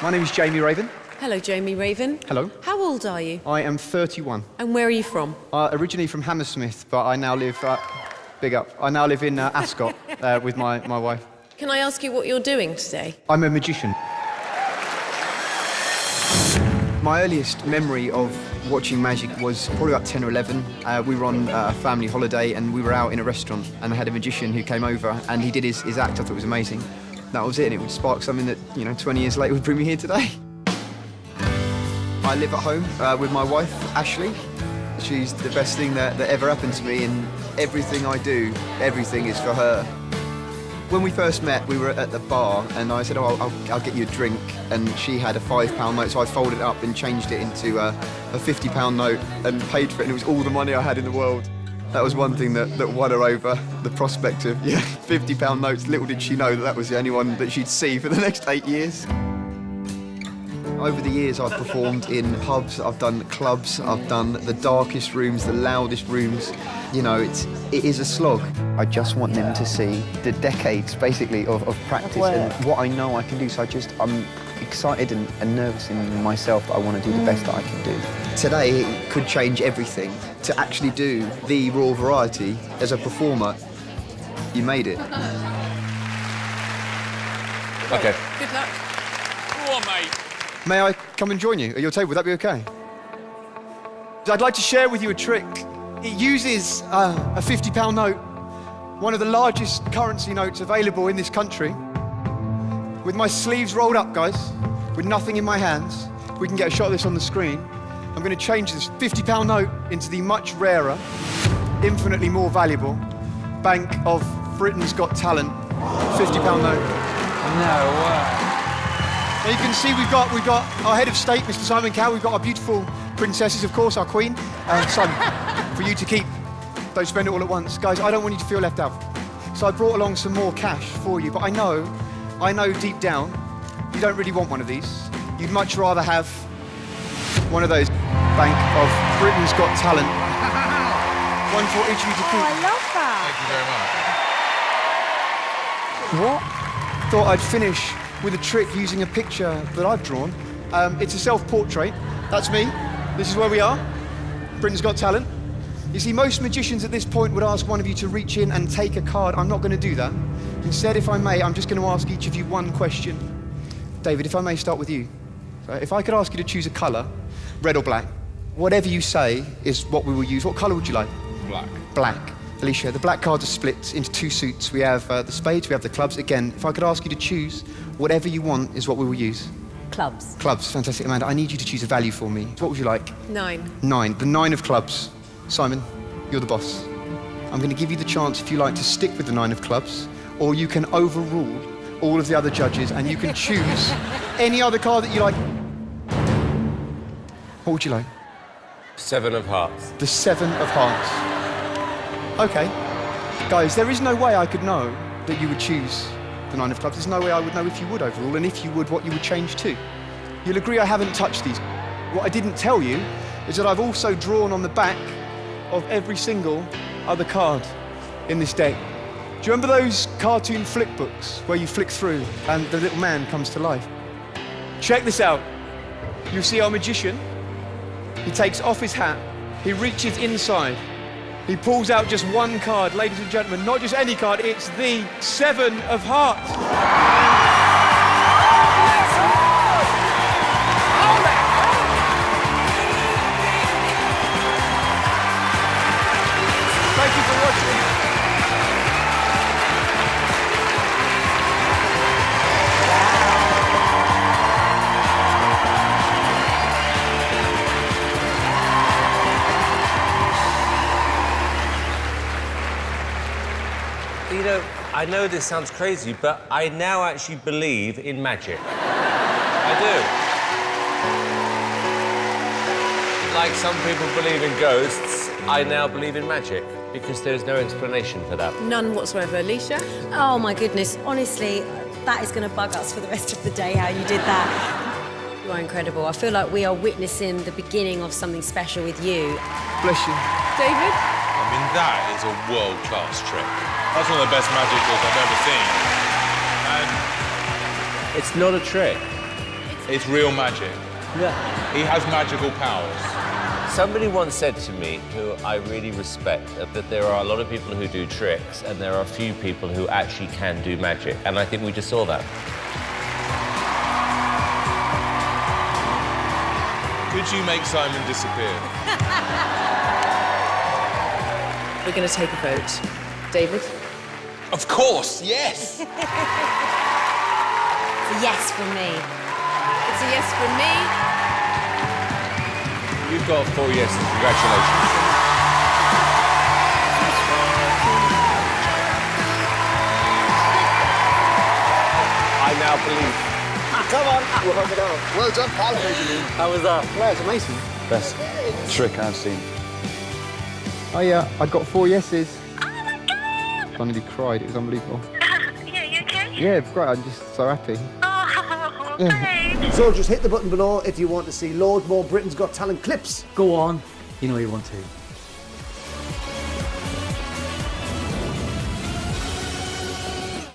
My name is Jamie Raven. Hello, Jamie Raven. Hello. How old are you? I am 31. And where are you from? Originally from Hammersmith, but I now live, big up, I now live in Ascot with my wife. Can I ask you what you're doing today? I'm a magician. My earliest memory of watching magic was probably about 10 or 11. We were on a family holiday and we were out in a restaurant and I had a magician who came over and he did his act. I thought it was amazing. That was it, and it would spark something that, 20 years later would bring me here today. I live at home with my wife, Ashley. She's the best thing that ever happened to me, and everything I do, everything is for her. When we first met, we were at the bar, and I said, oh, I'll get you a drink, and she had a £5 note, so I folded it up and changed it into a £50 note and paid for it, and it was all the money I had in the world. That was one thing that won her over, the prospect of, £50 notes. Little did she know that was the only one that she'd see for the next 8 years. Over the years, I've performed in pubs, I've done clubs, I've done the darkest rooms, the loudest rooms. It is a slog. I just want them to see the decades, basically, of practice and what I know I can do. So I'm excited and nervous in myself that I want to do the best that I can do. Today, it could change everything. To actually do the raw variety as a performer, you made it. Okay. Good luck. Go on, mate. May I come and join you at your table? Would that be okay? I'd like to share with you a trick. It uses a £50 note, one of the largest currency notes available in this country. With my sleeves rolled up, guys, with nothing in my hands, we can get a shot of this on the screen. I'm going to change this £50 note into the much rarer, infinitely more valuable Bank of Britain's Got Talent £50 note. No way. Now you can see we've got our head of state, Mr. Simon Cowell. We've got our beautiful princesses, of course, our queen, Simon, for you to keep. Don't spend it all at once. Guys, I don't want you to feel left out. So I brought along some more cash for you, but I know deep down, you don't really want one of these. You'd much rather have one of those Bank of Britain's Got Talent. One for each of you to keep. Oh, I love that. Thank you very much. What? Thought I'd finish with a trick using a picture that I've drawn. It's a self-portrait. That's me. This is where we are. Britain's Got Talent. You see, most magicians at this point would ask one of you to reach in and take a card. I'm not going to do that. Instead, if I may, I'm just going to ask each of you one question. David, if I may start with you. If I could ask you to choose a colour, red or black, whatever you say is what we will use. What colour would you like? Black. Black. Alicia, the black cards are split into two suits. We have the spades, we have the clubs. Again, if I could ask you to choose, whatever you want is what we will use. Clubs. Clubs, fantastic. Amanda, I need you to choose a value for me. What would you like? 9. 9, the 9 of clubs. Simon, you're the boss. I'm going to give you the chance, if you like, to stick with the 9 of clubs, or you can overrule all of the other judges and you can choose any other card that you like. What would you like? 7 of hearts. The 7 of hearts. Okay. Guys, there is no way I could know that you would choose the 9 of clubs. There's no way I would know if you would overrule, and if you would, what you would change to. You'll agree I haven't touched these. What I didn't tell you is that I've also drawn on the back of every single other card in this deck. Do you remember those cartoon flick books where you flick through and the little man comes to life? Check this out. You see our magician. He takes off his hat. He reaches inside. He pulls out just one card, ladies and gentlemen, not just any card, it's the 7 of hearts. Thank you for watching. I know this sounds crazy, but I now actually believe in magic. I do. Like some people believe in ghosts, I now believe in magic, because there's no explanation for that. None whatsoever. Alicia? Oh, my goodness. Honestly, that is going to bug us for the rest of the day, how you did that. You are incredible. I feel like we are witnessing the beginning of something special with you. Bless you. David? I mean, that is a world-class trick. That's one of the best magic tricks I've ever seen. And It's not a trick. It's real magic. Yeah. He has magical powers. Somebody once said to me, who I really respect, that there are a lot of people who do tricks and there are a few people who actually can do magic. And I think we just saw that. Could you make Simon disappear? We're going to take a vote. David? Of course, yes! It's a yes from me. It's a yes from me. You've got 4 yeses. Congratulations. I now believe. Come on, we'll hug it out. Well done, pal. How was that? Yeah, it's amazing. Best trick I've seen. I got 4 yeses. Oh my God! I nearly cried. It was unbelievable. Yeah, you okay? Yeah, it's great. I'm just so happy. Oh, thanks. So just hit the button below if you want to see loads more Britain's Got Talent clips. Go on. You know you want to.